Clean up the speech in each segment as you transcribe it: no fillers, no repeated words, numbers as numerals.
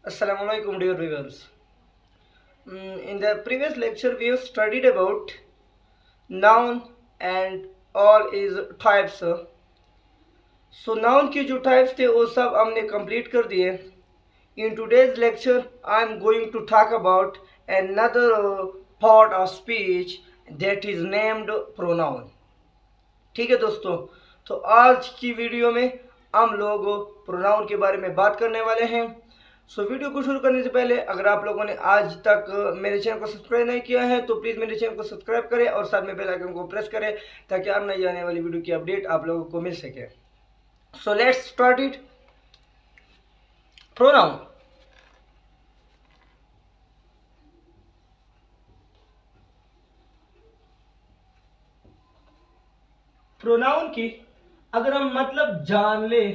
Assalamu alaikum dear viewers. In the previous lecture we have studied about noun and all is types. So noun के जो types थे वो सब हमने complete कर दिए. In today's lecture I am going to talk about another part of speech that is named pronoun. ठीक है दोस्तों, तो आज की वीडियो में हम लोग प्रोनाउन के बारे में बात करने वाले हैं. सो वीडियो को शुरू करने से पहले अगर आप लोगों ने आज तक मेरे चैनल को सब्सक्राइब नहीं किया है तो प्लीज़ मेरे चैनल को सब्सक्राइब करें और साथ में बेल आइकन को प्रेस करें ताकि आप नई आने वाली वीडियो की अपडेट आप लोगों को मिल सके. So let's start it. Pronoun. Pronoun की अगर हम मतलब जान ले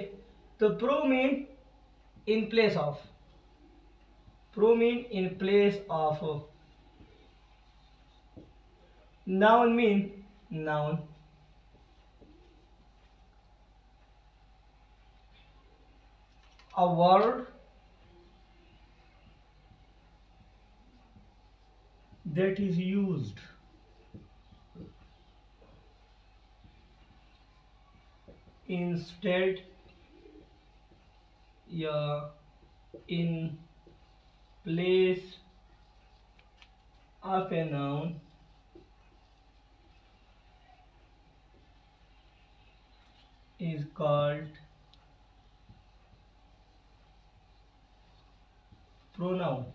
तो pro mean in place of. Pro mean in place of. Noun mean noun. A word that is used instead in place of a noun is called pronoun.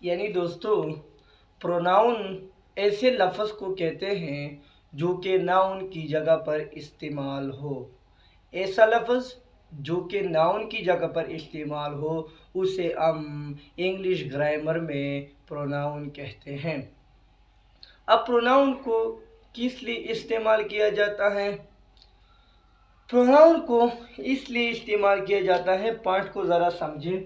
यानी दोस्तों pronoun ऐसे लफ्ज़ को कहते हैं जो कि नाउन की जगह पर इस्तेमाल हो. ऐसा लफ्ज़ जो कि नाउन की जगह पर इस्तेमाल हो उसे हम इंग्लिश ग्रामर में प्रोनाउन कहते हैं. अब प्रोनाउन को किस लिए इस्तेमाल किया जाता है? प्रोनाउन को इसलिए इस्तेमाल किया जाता है, पॉइंट को ज़रा समझें.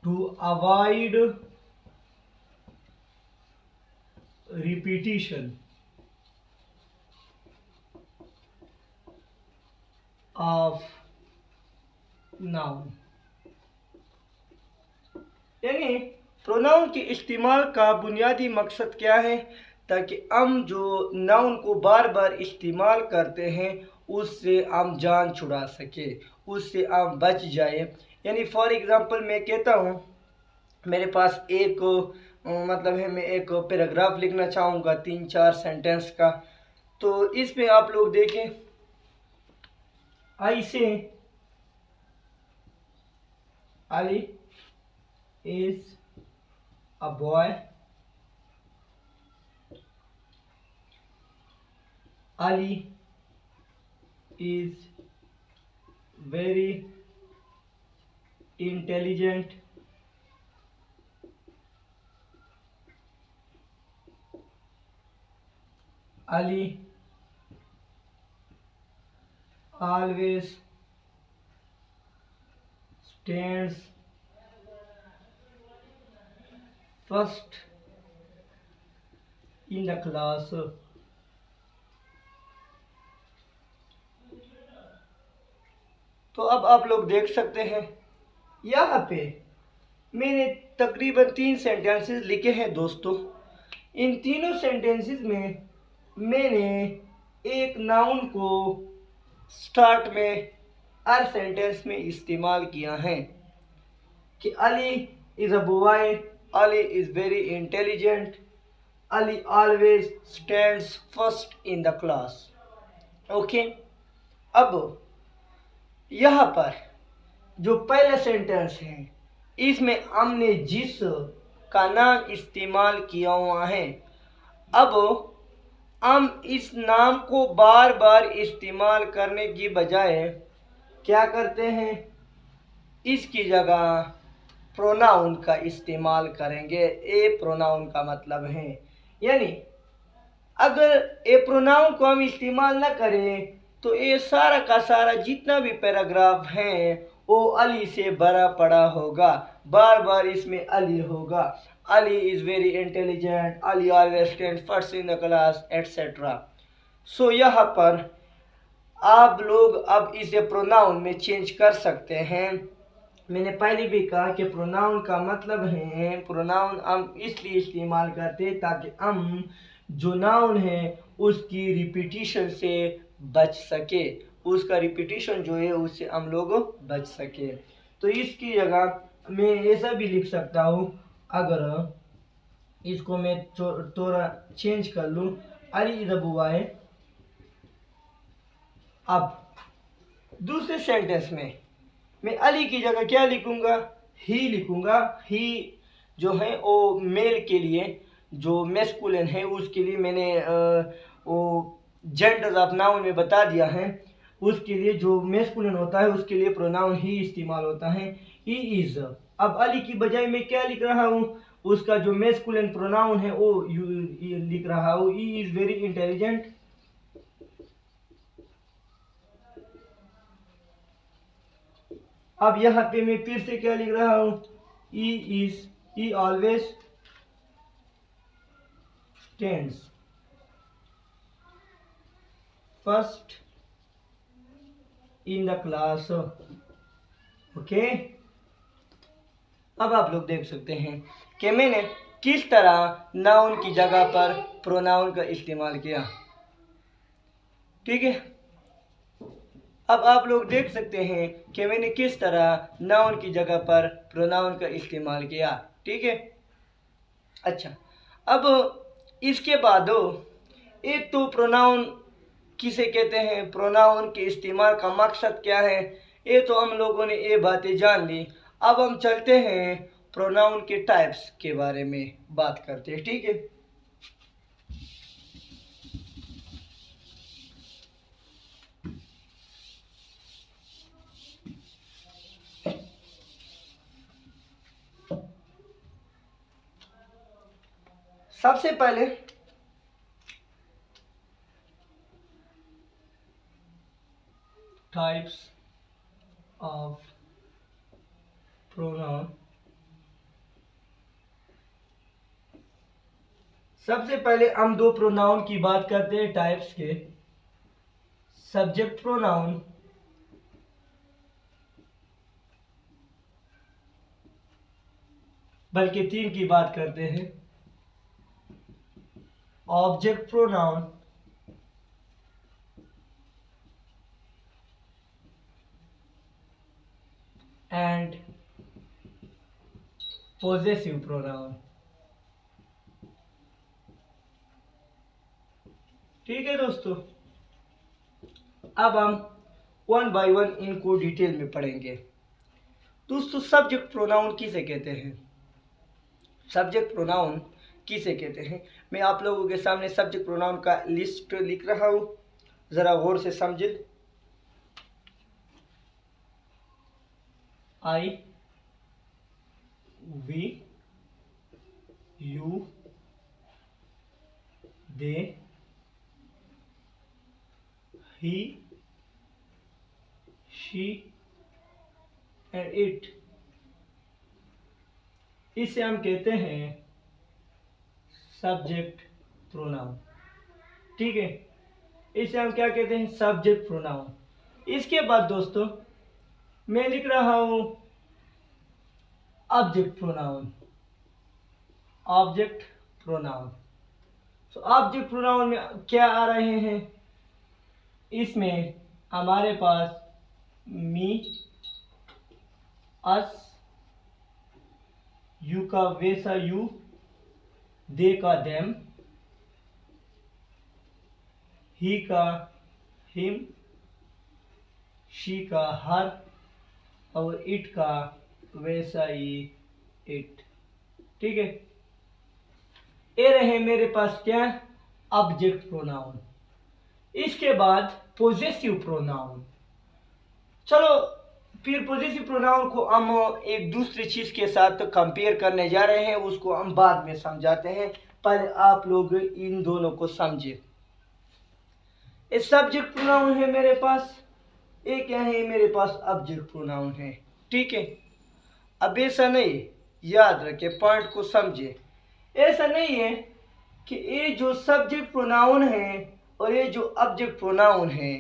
To avoid repetition of noun. यानी प्रोनाउन के इस्तेमाल का बुनियादी मकसद क्या है? ताकि हम जो नाउन को बार बार इस्तेमाल करते हैं उससे हम जान छुड़ा सके, उससे हम बच जाए. यानी फॉर एग्ज़ाम्पल मैं कहता हूँ मेरे पास एक मतलब है, मैं एक पैराग्राफ लिखना चाहूँगा 3-4 सेंटेंस का. तो इसमें आप लोग देखें, आई से Ali is a boy. Ali is very intelligent. Ali always stands first in the class. तो अब आप लोग देख सकते हैं यहाँ पे मैंने तकरीबन 3 सेंटेंसेस लिखे हैं दोस्तों. इन तीनों सेंटेंसेस में मैंने एक नाउन को स्टार्ट में हर सेंटेंस में इस्तेमाल किया है कि Ali is a boy, Ali is very intelligent, Ali always stands first in the class. Okay, अब यहाँ पर जो पहला सेंटेंस है इसमें हमने जिस का नाम इस्तेमाल किया हुआ है, अब हम इस नाम को बार बार इस्तेमाल करने की बजाय क्या करते हैं, इसकी जगह प्रोनाउन का इस्तेमाल करेंगे. ए प्रोनाउन का मतलब है, यानी अगर ए प्रोनाउन को हम इस्तेमाल ना करें तो ये सारा का सारा जितना भी पैराग्राफ है वो अली से भरा पड़ा होगा, बार बार इसमें अली होगा. Ali is very intelligent, Ali always stand first in the class, etcetera. So यहाँ पर आप लोग अब इसे प्रोनाउन में चेंज कर सकते हैं। मैंने पहले भी कहा कि प्रोनाउन का मतलब है, प्रोनाउन हम इसलिए इस्तेमाल करते हैं ताकि हम जो नाउन है उसकी रिपीटिशन से बच सके, उसका रिपीटिशन जो है उससे हम लोग बच सके। तो इसकी जगह मैं ऐसा भी लिख सकता हूँ, अगर इसको मैं थोड़ा चेंज कर लूँ, अली द बॉय। अब दूसरे सेंटेंस में मैं अली की जगह क्या लिखूंगा, ही लिखूंगा। ही जो है वो मेल के लिए, जो मैस्कुलिन है उसके लिए मैंने वो जेंडर ऑफ नाउन में बता दिया है। उसके लिए जो मैस्कुलिन होता है उसके लिए प्रोनाउन ही इस्तेमाल होता है, ही इज। अब अली की बजाय मैं क्या लिख रहा हूँ, उसका जो मैस्कुलिन प्रोनाउन है वो लिख रहा हूँ, ही इज वेरी इंटेलिजेंट। अब यहाँ पे मैं फिर से क्या लिख रहा हूँ, he is, he always stands first in the class. Okay, अब आप लोग देख सकते हैं कि मैंने किस तरह नाउन की जगह पर प्रोनाउन का इस्तेमाल किया। ठीक है, अब आप लोग देख सकते हैं कि मैंने किस तरह नाउन की जगह पर प्रोनाउन का इस्तेमाल किया। ठीक है, अच्छा, अब इसके बाद एक तो प्रोनाउन किसे कहते हैं, प्रोनाउन के इस्तेमाल का मकसद क्या है, ये तो हम लोगों ने ये बातें जान ली। अब हम चलते हैं प्रोनाउन के टाइप्स के बारे में बात करते हैं। ठीक है, सबसे पहले टाइप्स ऑफ प्रोनाउन। सबसे पहले हम दो प्रोनाउन की बात करते हैं टाइप्स के, सब्जेक्ट प्रोनाउन बल्कि तीन की बात करते हैं, object pronoun and possessive pronoun. ठीक है दोस्तों, अब हम वन बाय वन इनको डिटेल में पढ़ेंगे। दोस्तों, सब्जेक्ट प्रोनाउन किसे कहते हैं, सब्जेक्ट प्रोनाउन किसे कहते हैं, मैं आप लोगों के सामने सब्जेक्ट प्रोनाउन का लिस्ट लिख रहा हूं, जरा गौर से समझे। I, we, you, they, he, she and it, इसे हम कहते हैं सब्जेक्ट प्रोनाउन। ठीक है, इसे हम क्या कहते हैं, सब्जेक्ट प्रोनाउन। इसके बाद दोस्तों मैं लिख रहा हूं ऑब्जेक्ट प्रोनाउन, ऑब्जेक्ट प्रोनाउन। तो ऑब्जेक्ट प्रोनाउन में क्या आ रहे हैं, इसमें हमारे पास मी, अस, यू का वैसा यू, दे का देम, ही का हिम, शी का हर और इट का वैसा ही इट। ठीक है, ये रहे मेरे पास क्या, ऑब्जेक्ट प्रोनाउन। इसके बाद पोजेसिव प्रोनाउन। चलो फिर पोजेसिव प्रोनाउन को हम एक दूसरी चीज के साथ कंपेयर करने जा रहे हैं, उसको हम बाद में समझाते हैं, पहले आप लोग इन दोनों को समझे। एक सब्जेक्ट प्रोनाउन है मेरे पास, एक क्या है मेरे पास ऑब्जेक्ट प्रोनाउन है। ठीक है, अब ऐसा नहीं, याद रखे, पॉइंट को समझे। ऐसा नहीं है कि ये जो सब्जेक्ट प्रोनाउन है और ये जो ऑब्जेक्ट प्रोनाउन है,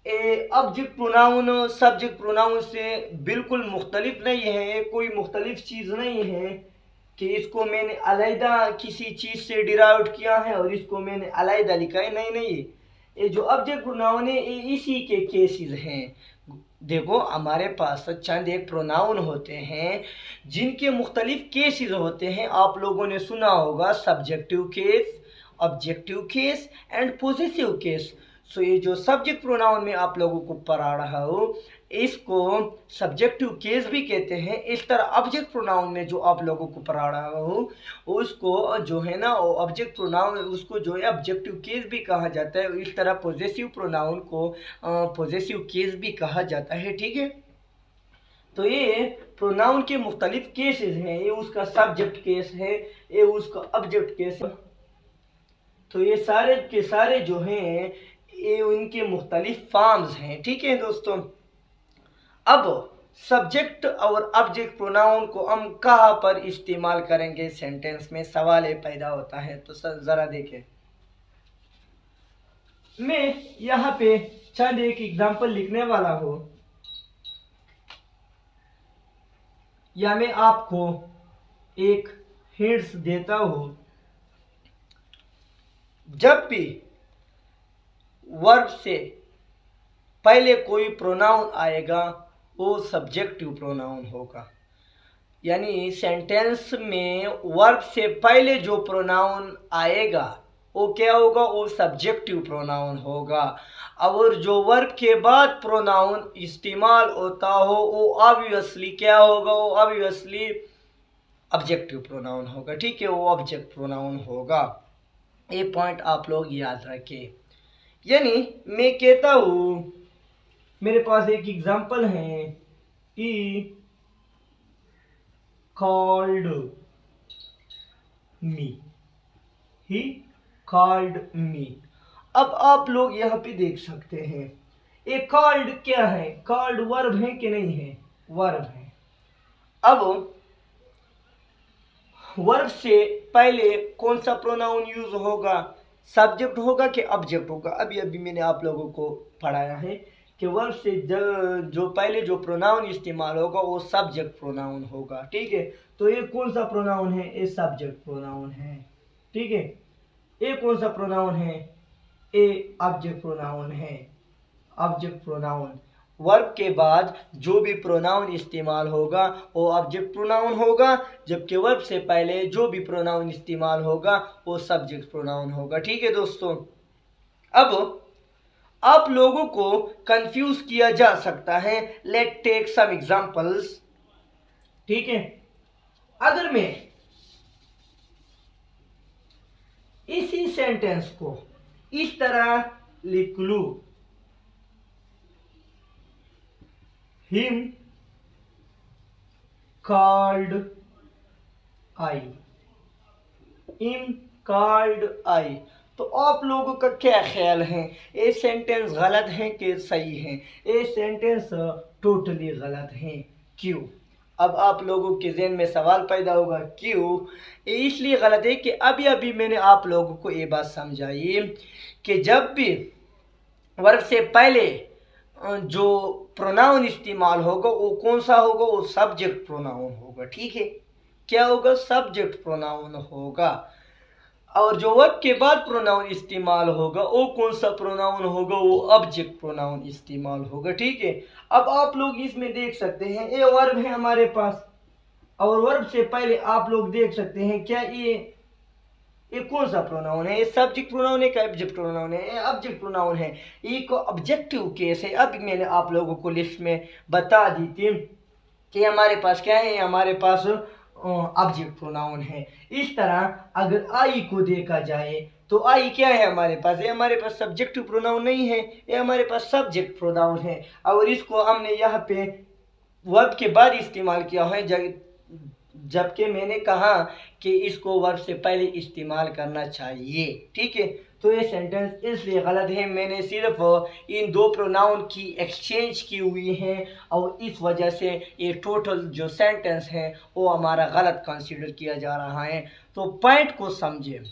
ये ऑब्जेक्ट प्रोनाउन सब्जेक्ट प्रोनाउन से बिल्कुल मुख्तलिफ नहीं है, ये कोई मुख्तलिफ चीज़ नहीं है कि इसको मैंने अलहदा किसी चीज़ से डिराइव किया है और इसको मैंने अलहदा लिखा है। नहीं नहीं, ये जो ऑब्जेक्ट प्रोनाउन है ये इसी के केसेस हैं। देखो हमारे पास चंद एक प्रोनाउन होते हैं जिनके मुख्तलिफ केसेस होते हैं। आप लोगों ने सुना होगा subjective case, objective case and possessive case. So ये जो सब्जेक्ट प्रोनाउन में आप लोगों को पढ़ा रहा हो इसको सब्जेक्टिव केस भी कहते हैं। इस तरह ऑब्जेक्ट प्रोनाउन में जो आप लोगों को पढ़ा रहा हो उसको जो है ना ऑब्जेक्ट प्रोनाउन उसको जो है ऑब्जेक्टिव केस भी कहा जाता है। इस तरह पोजेसिव प्रोनाउन को पोजेसिव केस भी कहा जाता है। ठीक है, तो ये प्रोनाउन के मुख्तलिफ केसेस हैं। ये उसका सब्जेक्ट केस है, ये उसका ऑब्जेक्ट केस है। तो ये सारे के सारे जो हैं ये उनके मुख्तलिफ फॉर्म्स हैं। ठीक है दोस्तों, अब सब्जेक्ट और ऑब्जेक्ट प्रोनाउन को हम कहाँ पर इस्तेमाल करेंगे सेंटेंस में, सवाल ये पैदा होता है। तो ज़रा देखें, मैं यहाँ पे चंद एक एग्जांपल लिखने वाला हूँ या मैं आपको एक हिंट्स देता हूँ। जब भी वर्ब से पहले कोई प्रोनाउन आएगा वो सब्जेक्टिव प्रोनाउन होगा, यानी सेंटेंस में वर्ब से पहले जो प्रोनाउन आएगा वो क्या होगा, वो सब्जेक्टिव प्रोनाउन होगा। और जो वर्ब के बाद प्रोनाउन इस्तेमाल होता हो वो ऑब्वियसली क्या होगा, वो ऑब्वियसली ऑब्जेक्टिव प्रोनाउन होगा। ठीक है, वो ऑब्जेक्ट प्रोनाउन होगा। ये पॉइंट आप लोग याद रखें। यानी मैं कहता हूँ, मेरे पास एक एग्जांपल है, he called me, he called me. अब आप लोग यहाँ पे देख सकते हैं ये कॉल्ड क्या है, कॉल्ड वर्ब है कि नहीं है, वर्ब है। अब वर्ब से पहले कौन सा प्रोनाउन यूज होगा, सब्जेक्ट होगा कि ऑब्जेक्ट होगा। अभी अभी मैंने आप लोगों को पढ़ाया है कि वर्ब से जो पहले जो प्रोनाउन इस्तेमाल होगा वो सब्जेक्ट प्रोनाउन होगा। ठीक है, तो ये कौन सा प्रोनाउन है, ये सब्जेक्ट प्रोनाउन है। ठीक है, ये कौन सा प्रोनाउन है, ये ऑब्जेक्ट प्रोनाउन है। ऑब्जेक्ट प्रोनाउन वर्ब के बाद जो भी प्रोनाउन इस्तेमाल होगा वो ऑब्जेक्ट प्रोनाउन होगा, जबकि वर्ब से पहले जो भी प्रोनाउन इस्तेमाल होगा वो सब्जेक्ट प्रोनाउन होगा। ठीक है दोस्तों, अब आप लोगों को कंफ्यूज किया जा सकता है। Let take some examples. ठीक है, अगर मैं इसी सेंटेंस को इस तरह लिख लूं, him called I, him called I, तो आप लोगों का क्या ख्याल है, ये सेंटेंस गलत है कि सही है? ये सेंटेंस टोटली गलत है। क्यों? अब आप लोगों के ज़हन में सवाल पैदा होगा, क्यों? इसलिए गलत है कि अभी अभी मैंने आप लोगों को ये बात समझाई कि जब भी वर्ब से पहले जो प्रोनाउन इस्तेमाल होगा वो कौन सा होगा, वो सब्जेक्ट प्रोनाउन होगा। ठीक है, क्या होगा, सब्जेक्ट प्रोनाउन होगा। और जो वर्ब के बाद प्रोनाउन इस्तेमाल होगा वो कौन सा प्रोनाउन होगा, वो ऑब्जेक्ट प्रोनाउन इस्तेमाल होगा। ठीक है, अब आप लोग इसमें देख सकते हैं ये वर्ब है हमारे पास, और वर्ब से पहले आप लोग देख सकते हैं क्या ये कौन सा प्रोनाउन है, ये सब्जेक्ट प्रोनाउन है क्या ऑब्जेक्ट प्रोनाउन है, ये ऑब्जेक्ट प्रोनाउन है। ये को ऑब्जेक्टिव केस है। अब मैंने आप लोगों को लिस्ट में बता दी थी कि हमारे पास क्या है, हमारे पास ऑब्जेक्ट प्रोनाउन है। इस तरह अगर आई को देखा जाए तो आई क्या है हमारे पास, ये हमारे पास सब्जेक्टिव प्रोनाउन नहीं है, ये हमारे पास सब्जेक्ट प्रोनाउन है। और इसको हमने यहाँ पे वर्ब के बाद इस्तेमाल किया है, जबकि मैंने कहा कि इसको वर्ब से पहले इस्तेमाल करना चाहिए। ठीक है, तो ये सेंटेंस इसलिए गलत है, मैंने सिर्फ इन दो प्रोनाउन की एक्सचेंज की हुई है और इस वजह से ये टोटल जो सेंटेंस है वो हमारा गलत कंसीडर किया जा रहा है। तो पॉइंट को समझे,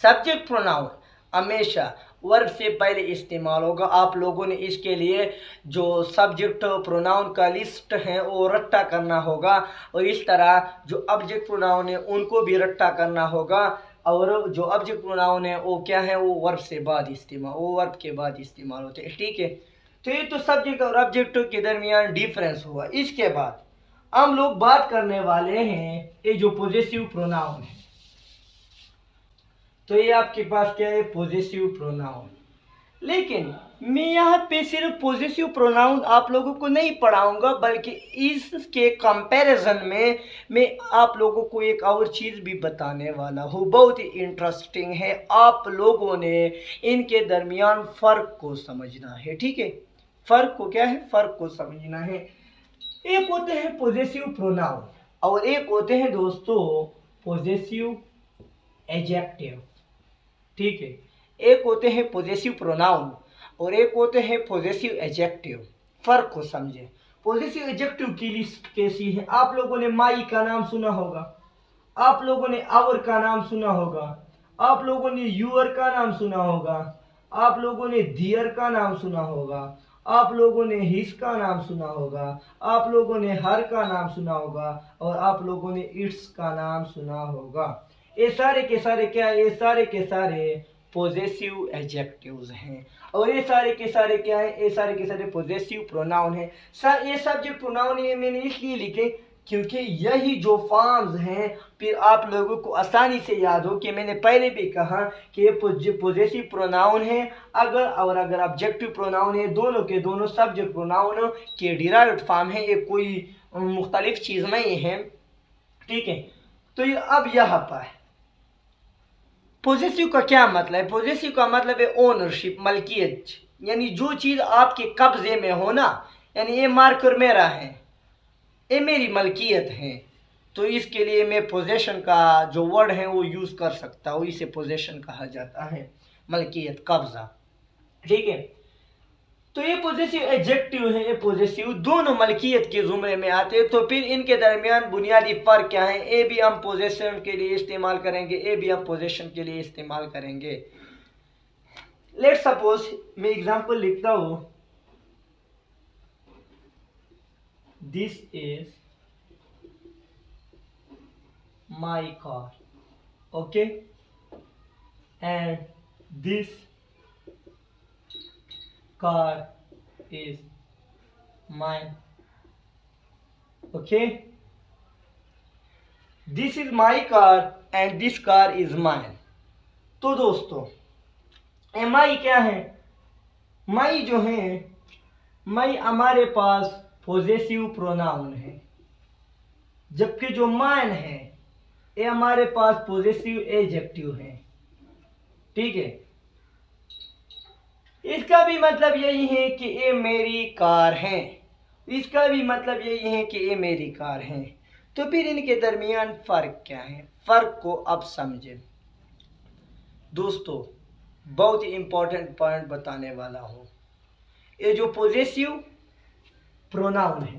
सब्जेक्ट प्रोनाउन हमेशा वर्ब से पहले इस्तेमाल होगा। आप लोगों ने इसके लिए जो सब्जेक्ट प्रोनाउन का लिस्ट है वो रट्टा करना होगा, और इस तरह जो ऑब्जेक्ट प्रोनाउन है उनको भी रट्टा करना होगा। और जो ऑब्जेक्ट प्रोनाउन है वो क्या है, वो वर्ब से बाद इस्तेमाल, वो वर्ब के बाद इस्तेमाल होते हैं, ठीक है। तो ये तो सब्जेक्ट और ऑब्जेक्ट के दरमियान डिफरेंस हुआ। इसके बाद हम लोग बात करने वाले हैं ये जो पॉजेसिव प्रोनाउन है। तो ये आपके पास क्या है, पॉजेसिव प्रोनाउन। लेकिन मैं यहाँ पे सिर्फ पॉजेसिव प्रोनाउन आप लोगों को नहीं पढ़ाऊंगा, बल्कि इसके कंपैरिजन में मैं आप लोगों को एक और चीज़ भी बताने वाला हूँ, बहुत ही इंटरेस्टिंग है। आप लोगों ने इनके दरमियान फ़र्क को समझना है, ठीक है। फ़र्क को क्या है, फ़र्क को समझना है। एक होते हैं पॉजेसिव प्रोनाउन और एक होते हैं दोस्तों पॉजेसिव एडजेक्टिव, ठीक है। एक होते हैं पॉजेसिव प्रोनाउन और एक होते हैं पॉजेसिव एडजेक्टिव। फर्क को समझे। पॉजेसिव एडजेक्टिव की लिस्ट कैसी है, आप लोगों ने माई का नाम सुना होगा, आप लोगों ने आवर का नाम सुना होगा, आप लोगों ने यूअर का नाम सुना होगा, आप लोगों ने दियर का नाम सुना होगा, आप लोगों ने हिस का नाम सुना होगा, आप लोगों ने हर का नाम सुना होगा, और आप लोगों ने इट्स का नाम सुना होगा। ये सारे के सारे क्या है, ये सारे के सारे पॉजेसिव एडजेक्टिव्स हैं, और ये सारे के सारे क्या है, ये सारे के सारे पॉजेसिव प्रोनाउन हैं। ये सब्जेक्ट प्रोनाउन ये मैंने इसलिए लिखे क्योंकि यही जो फॉर्म्स हैं फिर आप लोगों को आसानी से याद हो कि मैंने पहले भी कहा कि ये पॉजेसिव प्रोनाउन है अगर ऑब्जेक्टिव प्रोनाउन है, दोनों के दोनों सब्जेक्ट प्रोनाउन के डिराइव्ड फॉर्म है, ये कोई मुख्तलिफ चीज़ नहीं है, ठीक है। तो ये अब यहाँ पर पॉजेसिव का क्या मतलब है, पॉजेसिव का मतलब है ओनरशिप, मलकियत, यानी जो चीज़ आपके कब्जे में हो ना, यानी ये मार्कर मेरा है, ये मेरी मलकियत है, तो इसके लिए मैं पोजेशन का जो वर्ड है वो यूज़ कर सकता हूँ, इसे पोजेशन कहा जाता है, मलकियत, कब्जा, ठीक है। तो ये पॉजेसिव एडजेक्टिव है, ये पॉजेसिव दोनों मलकियत के जुमरे में आते हैं। तो फिर इनके दरमियान बुनियादी फ़र्क क्या है, ए भी हम पोजेशन के लिए इस्तेमाल करेंगे, ए भी हम पोजेशन के लिए इस्तेमाल करेंगे। लेट सपोज मैं एग्जांपल लिखता हूँ, this is my car, okay, and this car is mine, okay, this is my car and this car is mine। तो दोस्तों माई क्या है, माई जो है, माई हमारे पास पॉजेसिव प्रोनाउन है, जबकि जो माइन है ये हमारे पास पॉजेसिव एडजेक्टिव है, ठीक है। इसका भी मतलब यही है कि ये मेरी कार है, इसका भी मतलब यही है कि ये मेरी कार है। तो फिर इनके दरमियान फ़र्क क्या है, फ़र्क को अब समझें दोस्तों। बहुत ही इंपॉर्टेंट पॉइंट बताने वाला हूँ। ये जो पॉजेसिव प्रोनाउन है,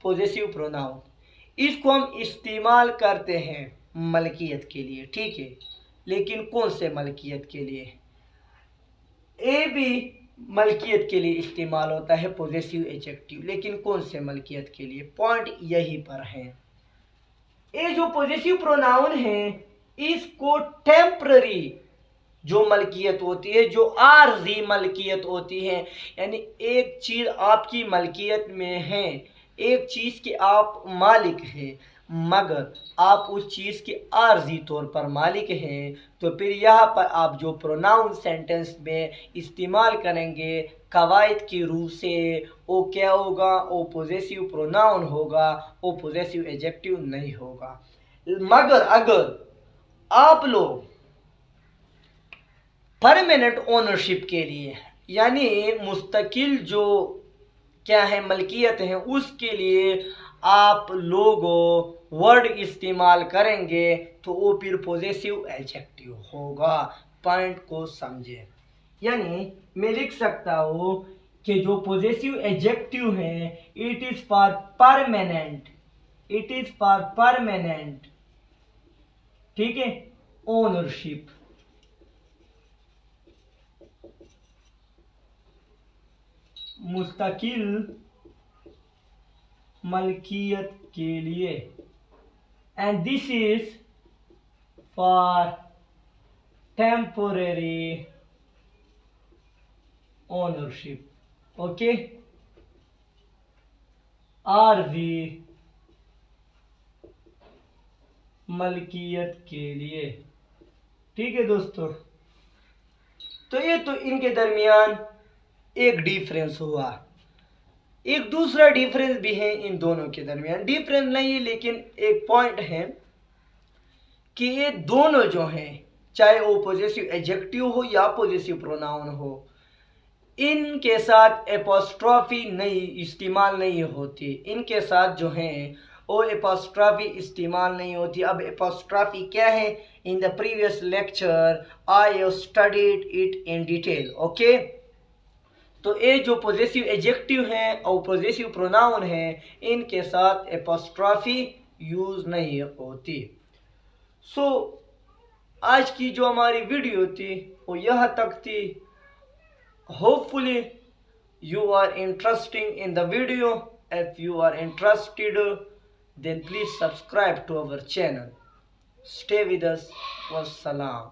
पॉजेसिव प्रोनाउन, इसको हम इस्तेमाल करते हैं मलकियत के लिए, ठीक है। लेकिन कौन से मलकियत के लिए, ए भी मलकियत के लिए इस्तेमाल होता है पॉजेसिव एडजेक्टिव, लेकिन कौन से मलकियत के लिए, पॉइंट यहीं पर है। ये जो पॉजेसिव प्रोनाउन है इसको टेम्पररी जो मलकियत होती है, जो आर्जी मलकियत होती है, यानी एक चीज़ आपकी मलकियत में है, एक चीज़ के आप मालिक हैं, मगर आप उस चीज़ के आर्जी तौर पर मालिक हैं, तो फिर यहाँ पर आप जो प्रोनाउन सेंटेंस में इस्तेमाल करेंगे कवायद की रूह से, वो क्या होगा, वो पॉजेसिव प्रोनाउन होगा, वो पॉजेसिव एडजेक्टिव नहीं होगा। मगर अगर आप लोग परमानेंट ओनरशिप के लिए, यानी मुस्तकिल जो क्या है मलकियत है, उसके लिए आप लोग वर्ड इस्तेमाल करेंगे तो वो फिर पॉजेसिव एडजेक्टिव होगा। पॉइंट को समझे, यानी मैं लिख सकता हूँ कि जो पॉजेसिव एडजेक्टिव है it is for permanent, it is for permanent, ठीक है, ओनरशिप, मुस्तकिल मलकियत के लिए, and this is for temporary ownership. Okay, आरजी मलकियत के लिए। ठीक है दोस्तों, तो ये तो इनके दरमियान एक डिफरेंस हुआ। एक दूसरा डिफरेंस भी है इन दोनों के दरमियान, डिफरेंस नहीं है लेकिन एक पॉइंट है कि ये दोनों जो हैं, चाहे वो पॉजेसिव एडजेक्टिव हो या पॉजेसिव प्रोनाउन हो, इनके साथ एपोस्ट्रॉफी नहीं इस्तेमाल नहीं होती। इनके साथ जो है वो एपोस्ट्रॉफी इस्तेमाल नहीं होती। अब एपोस्ट्रॉफी क्या है, in the previous lecture I have studied it in detail. Okay, तो ये जो पॉजेसिव एडजेक्टिव है और पॉजेसिव प्रोनाउन है, इनके साथ एपोस्ट्रॉफी यूज नहीं होती। सो आज की जो हमारी वीडियो थी वो यह तक थी। Hopefully you are interested in the video. If you are interested, then please subscribe to our channel. Stay with us. Wassalam.